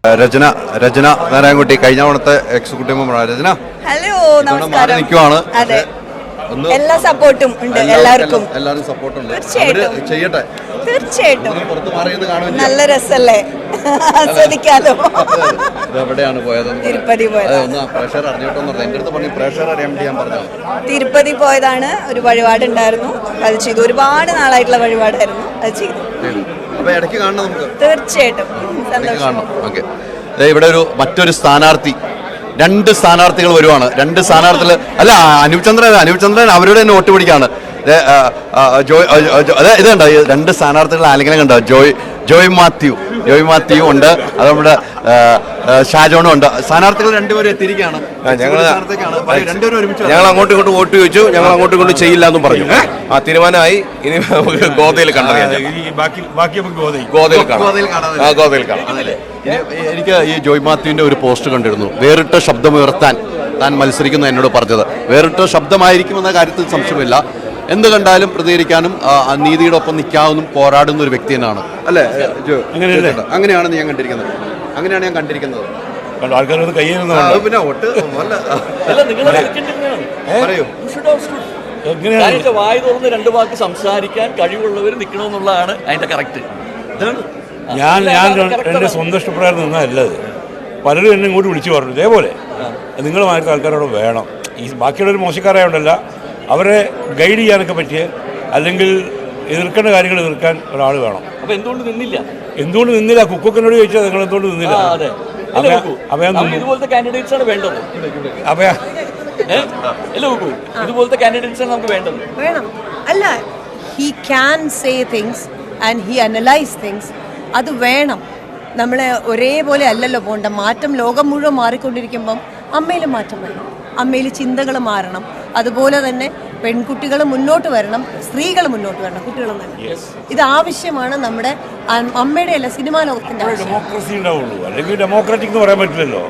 രചന നാരായണൻകുട്ടി കഴിഞ്ഞ തവണത്തെ എക്സിക്യൂട്ടീവ് മെമ്പറാണ് രചന. ഹലോ, നമസ്കാരം. നിൽക്കുവാണ്. അതെ, എല്ലാ സപ്പോർട്ടും ഉണ്ട്, എല്ലാവർക്കും സപ്പോർട്ടുണ്ട്. ചെയ്യട്ടെ, തീർച്ചയായിട്ടും. പുറത്ത് മാറിയെന്ന് കാണും. നല്ല രസല്ലേ, ആസ്വദിക്കാലോ. എവിടെയാണ് പോയത്? തിരുപ്പതി പോയത്. പ്രഷർ അറിഞ്ഞോട്ടെന്ന് എന്റെ അടുത്ത് പറഞ്ഞു. പ്രഷർ അറിയാൻ വേണ്ടി ഞാൻ പറഞ്ഞു. തിരുപ്പതി പോയതാണ്. ഒരു വഴിപാടുണ്ടായിരുന്നു, അത് ചെയ്തു. ഒരുപാട് നാളായിട്ടുള്ള വഴിപാടായിരുന്നു, അത് ചെയ്തു. അപ്പൊ ഇടയ്ക്ക് കാണണം നമുക്ക്. തീർച്ചയായിട്ടും സന്തോഷം. ഓക്കെ, ഇവിടെ മറ്റൊരു സ്ഥാനാർത്ഥി, 2 സ്ഥാനാർത്ഥികൾ വരുവാണ്. 2 സ്ഥാനാർത്ഥികൾ അല്ല, അനൂപ് ചന്ദ്രൻ അവരുടെ തന്നെ വോട്ട് പിടിക്കാണ്. ഇതുണ്ട് 2 സ്ഥാനാർത്ഥികൾ ആരെങ്കിലും കണ്ടോ? ജോയ് മാത്യു ഉണ്ട്, അത് നമ്മുടെ ഷാജോണും ഉണ്ട്. സ്ഥാനാർത്ഥികൾ 2 പേരും എത്തിയിരിക്കുകയാണ്. ഞങ്ങൾ അങ്ങോട്ടും ഇങ്ങോട്ടും വോട്ട് ചോദിച്ചു, ഞങ്ങൾ അങ്ങോട്ടും ഇങ്ങോട്ടും ചെയ്യില്ല എന്നും പറഞ്ഞു. ആ തീരുമാനമായി. ഇനി ഗോതയിൽ കണ്ടറിയാം. ഗോതയിൽ കാണാം. എനിക്ക് ഈ ജോയ് മാത്യുവിന്റെ ഒരു പോസ്റ്റ് കണ്ടിരുന്നു. വേറിട്ട ശബ്ദമുയർത്താൻ താൻ മത്സരിക്കുന്ന എന്നോട് പറഞ്ഞത്. വേറിട്ട ശബ്ദമായിരിക്കുമെന്ന കാര്യത്തിൽ സംശയമില്ല. എന്ത് കണ്ടാലും പ്രതികരിക്കാനും നീതിയുടെ ഒപ്പം നിൽക്കാവുന്ന പോരാടുന്ന ഒരു വ്യക്തി തന്നെയാണ്, അല്ലേ? അങ്ങനെയാണ് ഞാൻ കണ്ടിരിക്കുന്നത്. പിന്നെ വോട്ട് പറയൂ. വായി തുറന്ന് 2 വാക്ക് സംസാരിക്കാൻ കഴിവുള്ളവർ നിൽക്കണമെന്നുള്ളതാണ് അതിന്റെ കറക്റ്റ്. ഞാൻ എൻ്റെ സ്വന്തം ഇഷ്ടപ്രകാരം നിന്നല്ലത്. പലരും എന്നെ ഇങ്ങോട്ട് വിളിച്ചു പറഞ്ഞു, ഇതേപോലെ നിങ്ങളുമായിട്ട് ആൾക്കാരോട് വേണം. ഈ ബാക്കിയുള്ളവർ മോശക്കാരായോണ്ടല്ല, അവരെ ഗൈഡ് ചെയ്യാനൊക്കെ പറ്റിയ, അല്ലെങ്കിൽ എതിർക്കേണ്ട കാര്യങ്ങൾ എതിർക്കാൻ ഒരാൾ വേണം. അപ്പൊ എന്തുകൊണ്ട് നിന്നില്ല? കുക്കൊക്കെന്നോട് ചോദിച്ചാൽ നിങ്ങൾ എന്തുകൊണ്ട് നിന്നില്ല? ഇതുപോലത്തെ കാൻഡിഡേറ്റ്സ് ആണ് വേണ്ടത്. ഇതുപോലത്തെ കാൻഡിഡേറ്റ്സ് ആണ് നമുക്ക് വേണ്ടത്. വേണം അല്ല, he can say things and he analyse things. അത് വേണം. നമ്മളെ ഒരേപോലെ അല്ലല്ലോ പോകണ്ട. മാറ്റം ലോകം മുഴുവൻ മാറിക്കൊണ്ടിരിക്കുമ്പം അമ്മയിൽ മാറ്റം വേണം. അമ്മയിൽ ചിന്തകൾ മാറണം. അതുപോലെ തന്നെ പെൺകുട്ടികൾ മുന്നോട്ട് വരണം, സ്ത്രീകൾ മുന്നോട്ട് വരണം, കുട്ടികളും തന്നെ. ഇത് ആവശ്യമാണ് നമ്മുടെ അമ്മയുടെ അല്ല, സിനിമാ ലോകത്തിന്റെ ഡെമോക്രസി ഉണ്ടാവുള്ളൂ. അല്ലെങ്കിൽ ഡെമോക്രാറ്റിക് എന്ന് പറയാൻ പറ്റില്ലല്ലോ.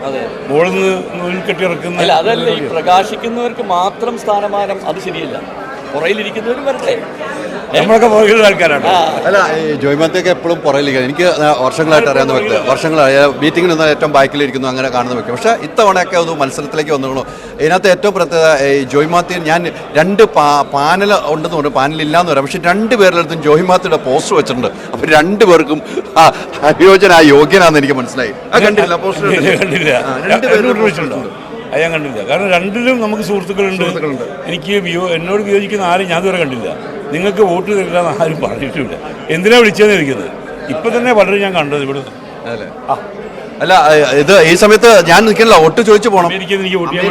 കെട്ടിറക്കുന്ന അതല്ല, ഈ പ്രകാശിക്കുന്നവർക്ക് മാത്രം സ്ഥാനമാനം അത് ശരിയല്ല. പുറയിലിരിക്കുന്നവരും വരട്ടെ. നമ്മളൊക്കെ പുറകിലുള്ള ആൾക്കാരാണ്. അല്ല, ഈ ജോയ് മാത്യൊക്കെ എപ്പോഴും പുറകിലിരിക്കുക. എനിക്ക് വർഷങ്ങളായിട്ട് അറിയാവുന്ന വ്യക്തി, വർഷങ്ങളായി മീറ്റിങ്ങിൽ നിന്ന് ഏറ്റവും ബാക്കിലിരിക്കുന്നു, അങ്ങനെ കാണുന്ന വ്യക്തി. പക്ഷേ ഇത്തവണയൊക്കെ അത് മത്സരത്തിലേക്ക് വന്നുകൊള്ളൂ. ഇതിനകത്ത് ഏറ്റവും പ്രത്യേകത ഈ ജോയ് മാത്യു, ഞാൻ 2 പാനൽ ഉണ്ടെന്ന് പറഞ്ഞു, പാനലില്ലാന്ന് പറയാം. പക്ഷെ 2 പേരിടത്തും ജോയ് മാത്യുടെ പോസ്റ്റർ വെച്ചിട്ടുണ്ട്. അപ്പൊ 2 പേർക്കും യോഗ്യനാന്ന് എനിക്ക് മനസ്സിലായി. കണ്ടില്ല. ഞാൻ കണ്ടില്ല. കാരണം 2ലും നമുക്ക് സുഹൃത്തുക്കളുണ്ട്. എനിക്ക് എന്നോട് വിയോജിക്കുന്ന ആരും ഞാൻ ഇതുവരെ കണ്ടില്ല. നിങ്ങൾക്ക് വോട്ട് തരില്ല എന്ന് ആരും പറഞ്ഞിട്ടില്ല. എന്തിനാ വിളിച്ചതെന്ന് ചോദിക്കുന്നത്. ഇപ്പൊ തന്നെ പലരും ഞാൻ കണ്ടത് ഇവിടെ. അല്ല, ഇത് ഈ സമയത്ത് ഞാൻ നിൽക്കില്ല, വോട്ട് ചോദിച്ചു പോകണം. എനിക്ക് വോട്ട് ചെയ്യാൻ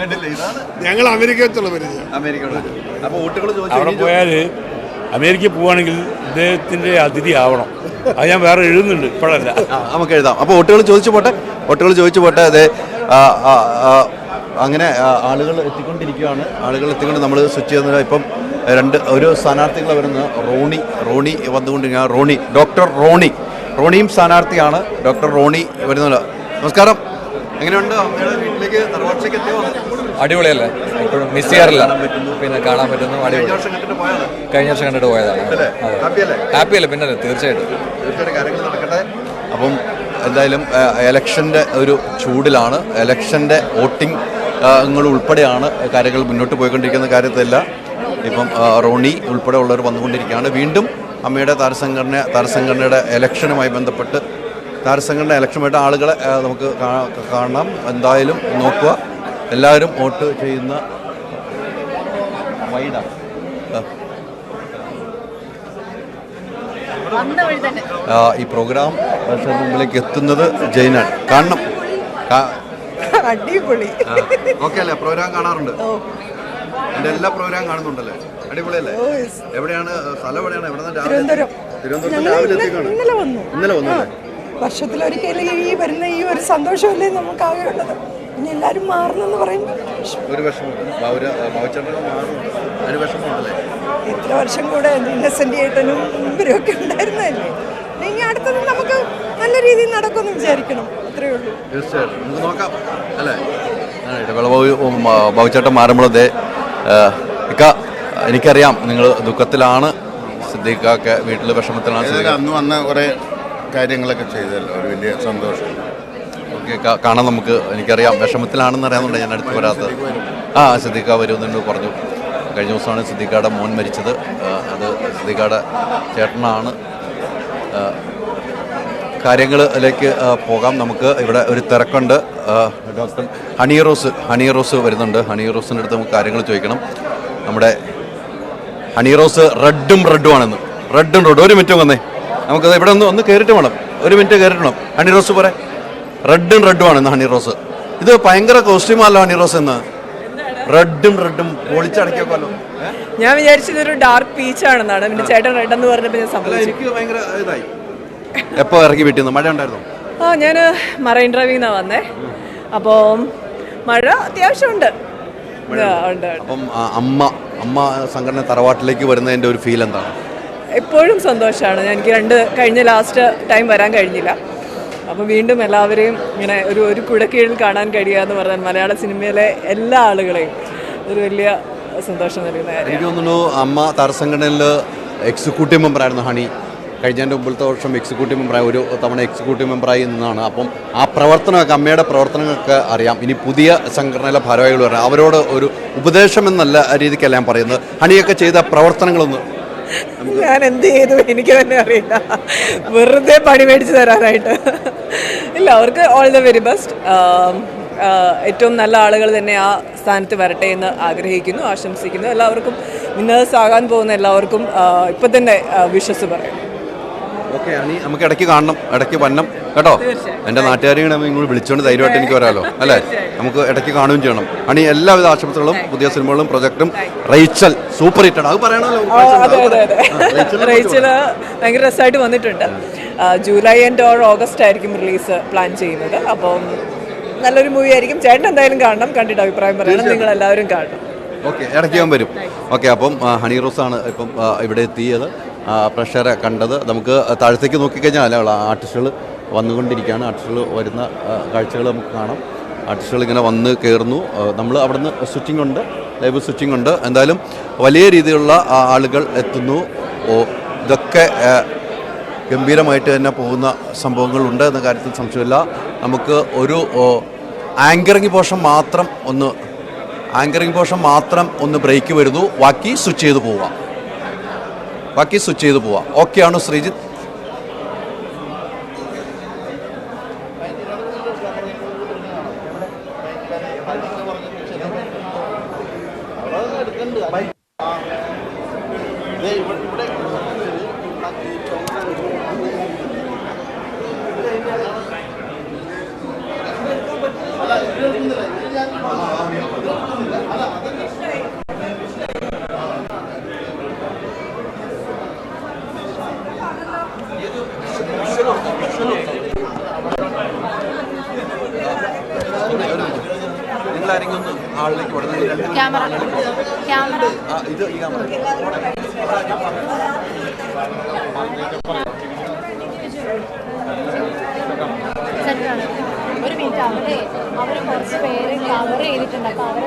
വേണ്ടി ഞങ്ങൾ അമേരിക്ക വെച്ചുള്ള അവിടെ പോയാൽ, അമേരിക്ക പോവുകയാണെങ്കിൽ ഇദ്ദേഹത്തിന്റെ അതിഥി ആവണം. അത് ഞാൻ വേറെ എഴുതുന്നുണ്ട്, ഇപ്പോഴല്ല. നമുക്ക് എഴുതാം. അപ്പോൾ വോട്ടുകൾ ചോദിച്ചു പോട്ടെ. അതെ, അങ്ങനെ ആളുകൾ എത്തിക്കൊണ്ട് നമ്മൾ സ്വിച്ച് ചെയ്യുന്നത്. ഇപ്പം ഒരു സ്ഥാനാർത്ഥികൾ വരുന്നത് റോണി വന്നുകൊണ്ടിരിക്കുക. ഡോക്ടർ റോണിയും സ്ഥാനാർത്ഥിയാണ്. ഡോക്ടർ റോണി വരുന്നത്. നമസ്കാരം. എങ്ങനെയുണ്ട്? അമ്മയുടെ വീട്ടിലേക്ക് തറവാട്ടിലേക്ക് എത്തിയോ? അടിപൊളിയല്ലേ? ഇപ്പോഴും മിസ് ചെയ്യാറില്ല, പിന്നെ കാണാൻ പറ്റുന്നു. കഴിഞ്ഞ വർഷം കണ്ടിട്ട് പോയതാണ്. ഹാപ്പിയല്ലേ? പിന്നെ തീർച്ചയായിട്ടും കാര്യങ്ങൾ നടക്കട്ടെ. അപ്പം എന്തായാലും എലക്ഷൻ്റെ ഒരു ചൂടിലാണ്. എലക്ഷൻ്റെ വോട്ടിംഗ് ഉൾപ്പെടെയാണ് കാര്യങ്ങൾ മുന്നോട്ട് പോയിക്കൊണ്ടിരിക്കുന്ന കാര്യത്തില്ല. ഇപ്പം റോണി ഉൾപ്പെടെ ഉള്ളവർ വന്നുകൊണ്ടിരിക്കുകയാണ്. വീണ്ടും അമ്മയുടെ താരസംഘടനയുടെ ഇലക്ഷനുമായി ബന്ധപ്പെട്ട് ഇലക്ഷനുമായിട്ട് ആളുകളെ നമുക്ക് കാണാം. എന്തായാലും നോക്കുക, എല്ലാവരും വോട്ട് ചെയ്യുന്ന വൈഡാണ്. ഈ പ്രോഗ്രാം മുമ്പിലേക്ക് എത്തുന്നത് ജയിനാണ്. കാണണം. അടിപൊളി. ഓക്കെ അല്ലേ? പ്രോഗ്രാം കാണാറുണ്ട്. എന്റെ എല്ലാ പ്രോഗ്രാം കാണുന്നുണ്ടല്ലേ? അടിപൊളിയല്ലേ? എവിടെയാണ് സ്ഥലം? എവിടെയാണ്? തിരുവനന്തപുരം രാവിലെ എത്തിക്കാണ്. ഇന്നലെ വന്നു. വർഷത്തിലൊരിക്കലും ഈ വരുന്ന ഈ ഒരു സന്തോഷമല്ലേ നമുക്ക് ആകെയുള്ളത്. ഇനി എല്ലാവരും മാറണമെന്ന് പറയും. ഒരു വിഷമം മാറുന്നുണ്ടല്ലേ? ഇത്ര വർഷം കൂടെ ഇന്നസെന്റ് ഏട്ടനും ഇവരൊക്കെ ഉണ്ടായിരുന്നതല്ലേ. ഇനി അടുത്തത് നമുക്ക് നല്ല രീതിയിൽ നടക്കുമെന്ന് വിചാരിക്കണം. അത്രയേ ഉള്ളൂ. തീർച്ചയായിട്ടും നമുക്ക് നോക്കാം, അല്ലേ? ബാബുച്ചേട്ടൻ മാറുമ്പോഴേ എനിക്കറിയാം നിങ്ങൾ ദുഃഖത്തിലാണ്. സിദ്ദീഖൊക്കെ വീട്ടിൽ വിഷമത്തിലാണ്. ഏതായാലും അന്ന് വന്ന കുറേ കാര്യങ്ങളൊക്കെ ചെയ്തല്ലോ, ഒരു വലിയ സന്തോഷം. ഓക്കെ, കാണാൻ നമുക്ക്. എനിക്കറിയാം വിഷമത്തിലാണെന്ന് അറിയാവുന്നുണ്ട് ഞാൻ അടുത്ത് വരാത്തത്. സിദ്ദീഖ വരുമെന്നുണ്ട് പറഞ്ഞു. കഴിഞ്ഞ ദിവസമാണ് സിദ്ദീഖയുടെ മോൻ മരിച്ചത്. അത് സിദ്ദീഖയുടെ ചേട്ടനാണ്. കാര്യങ്ങളിലേക്ക് പോകാം നമുക്ക്. ഇവിടെ ഒരു തിരക്കുണ്ട്. ഡോക്ടർ ഹണി റോസ് വരുന്നുണ്ട്. ഹണി റോസിൻ്റെ അടുത്ത് നമുക്ക് കാര്യങ്ങൾ ചോദിക്കണം. നമ്മുടെ ഹണി റോസ് റെഡും ആണെന്ന്. ഒരു മിനിറ്റ് വന്നേ, നമുക്കത് ഇവിടെ ഒന്ന് കയറിയിട്ട് വേണം. ഒരു മിനിറ്റ് കയറിയിട്ട് വേണം. ഹണി റോസ് പോരെ, റെഡും ആണെന്ന് ഹണി റോസ്. ഇത് ഭയങ്കര കോസ്റ്റ്യൂമല്ലോ ഹണി റോസ് എന്ന്. റെഡും പൊളിച്ചടക്കിയൊക്കെല്ലോ. ഞാൻ വിചാരിച്ചതൊരു ഡാർക്ക് പീച്ച് ആണെന്നാണ്. പിന്നെ ചേട്ടൻ റെഡ് എന്ന് പറഞ്ഞപ്പോൾ ഞാൻ സംഭവിച്ചു. എനിക്ക് ഭയങ്കര ഇതായി. എപ്പോൾ ഇറങ്ങി വീട്ടിൽ നിന്ന്? മഴ ഉണ്ടായിരുന്നു? ഞാൻ മറൈൻ ഡ്രൈവിൽ നിന്നാണ് വന്നേ. അപ്പോൾ മഴ അത്യാവശ്യമുണ്ട്. അപ്പം അമ്മ സംഘടന തറവാട്ടിലേക്ക് വരുന്നതിൻ്റെ ഒരു ഫീൽ എന്താണ്? എപ്പോഴും സന്തോഷമാണ്. എനിക്ക് കഴിഞ്ഞ ലാസ്റ്റ് ടൈം വരാൻ കഴിഞ്ഞില്ല. അപ്പോൾ വീണ്ടും എല്ലാവരെയും ഇങ്ങനെ ഒരു കുടക്കീഴിൽ കാണാൻ കഴിയുക എന്ന് പറഞ്ഞാൽ മലയാള സിനിമയിലെ എല്ലാ ആളുകളെയും ഒരു വലിയ സന്തോഷം നൽകുന്ന കാര്യം. എനിക്ക് തോന്നുന്നു അമ്മ താരസംഘടനയിൽ എക്സിക്യൂട്ടീവ് മെമ്പറായിരുന്നു ഹണി. കഴിഞ്ഞതിൻ്റെ മുമ്പത്തെ വർഷം എക്സിക്യൂട്ടീവ് മെമ്പറായി, ഒരു തവണ എക്സിക്യൂട്ടീവ് മെമ്പറായി നിന്നാണ്. അപ്പം ആ പ്രവർത്തനമൊക്കെ, അമ്മയുടെ പ്രവർത്തനങ്ങളൊക്കെ അറിയാം. ഇനി പുതിയ സംഘടനയിലെ ഭാരവാഹികൾ പറയാം, അവരോട് ഒരു ഉപദേശം എന്നല്ല രീതിക്കല്ല ഞാൻ പറയുന്നത്. ഹണിയൊക്കെ ചെയ്ത പ്രവർത്തനങ്ങളൊന്ന്. ഞാൻ എന്ത് ചെയ്തു എനിക്ക് തന്നെ അറിയില്ല, വെറുതെ പണി മേടിച്ച് തരാനായിട്ട്. ഇല്ല, അവർക്ക് ഓൾ ദ വെരി ബെസ്റ്റ്. ഏറ്റവും നല്ല ആളുകൾ തന്നെ ആ സ്ഥാനത്ത് വരട്ടെ എന്ന് ആഗ്രഹിക്കുന്നു, ആശംസിക്കുന്നു. എല്ലാവർക്കും വിന്നേഴ്സ് ആകാൻ പോകുന്ന എല്ലാവർക്കും ഇപ്പം തന്നെ വിശ്വസ് പറയും. ഓക്കെ, അനി നമുക്ക് ഇടയ്ക്ക് കാണണം, ഇടയ്ക്ക് വന്നം കേട്ടോ. എൻ്റെ നാട്ടുകാരെയും ഇങ്ങോട്ട് വിളിച്ചുകൊണ്ട് ധൈര്യമായിട്ട് എനിക്ക് വരാമല്ലോ അല്ലേ? നമുക്ക് ഇടയ്ക്ക് കാണുകയും ചെയ്യണം. അണി എല്ലാവിധ ആശംസകളും, പുതിയ സിനിമകളും പ്രൊജക്റ്റും. റേച്ചൽ സൂപ്പർ ഹിറ്റാണ്, അത് പറയണമല്ലോ. റേച്ചൽ ഭയങ്കര രസമായിട്ട് വന്നിട്ടുണ്ട്. ജൂലൈ ആൻഡ് ഓഗസ്റ്റ് ആയിരിക്കും റിലീസ് പ്ലാൻ ചെയ്യുന്നത്. അപ്പം നല്ലൊരു മൂവി ആയിരിക്കും. ചേട്ടൻ എന്തായാലും കാണണം, കണ്ടിട്ട് അഭിപ്രായം പറയണം. നിങ്ങൾ എല്ലാവരും കാണണം. ഓക്കെ, ഇടയ്ക്ക് ഞാൻ വരും. ഓക്കെ, അപ്പം ഹണി റോസാണ് ഇപ്പം ഇവിടെ എത്തിയത്, പ്രേക്ഷകരെ കണ്ടത്. നമുക്ക് താഴത്തേക്ക് നോക്കിക്കഴിഞ്ഞാൽ അല്ല, ആർട്ടിസ്റ്റുകൾ വന്നുകൊണ്ടിരിക്കുകയാണ്. ആർട്ടിസ്റ്റുകൾ വരുന്ന കാഴ്ചകൾ നമുക്ക് കാണാം. ആർട്ടിസ്റ്റുകൾ ഇങ്ങനെ വന്ന് കയറുന്നു. നമ്മൾ അവിടെ നിന്ന് സ്വിച്ചിങ് ഉണ്ട്, ലൈവ് സ്വിച്ചിങ് ഉണ്ട്. എന്തായാലും വലിയ രീതിയിലുള്ള ആളുകൾ എത്തുന്നു. ഇതൊക്കെ ഗംഭീരമായിട്ട് തന്നെ പോകുന്ന സംഭവങ്ങളുണ്ട് എന്ന കാര്യത്തിൽ സംശയമില്ല. നമുക്ക് ഒരു ആങ്കറിങ് പോർഷൻ മാത്രം ഒന്ന് ബ്രേക്ക് വരുന്നു. ബാക്കി സ്വിച്ച് ചെയ്ത് പോവാം. ഓക്കെ ആണോ ശ്രീജിത്ത്? ഒരു മിനിറ്റ്, അവർ കുറച്ച് പേര് കവർ ചെയ്തിട്ടുണ്ട്. അപ്പോൾ അവരെ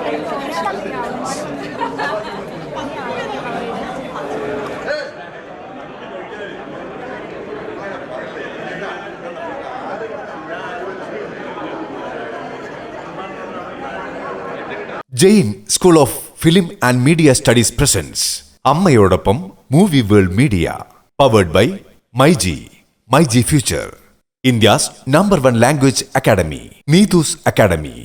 Jain school of film and media studies presents അമ്മയോടൊപ്പം movie world media, powered by myG future, India's #1 language academy, Neetu's Academy.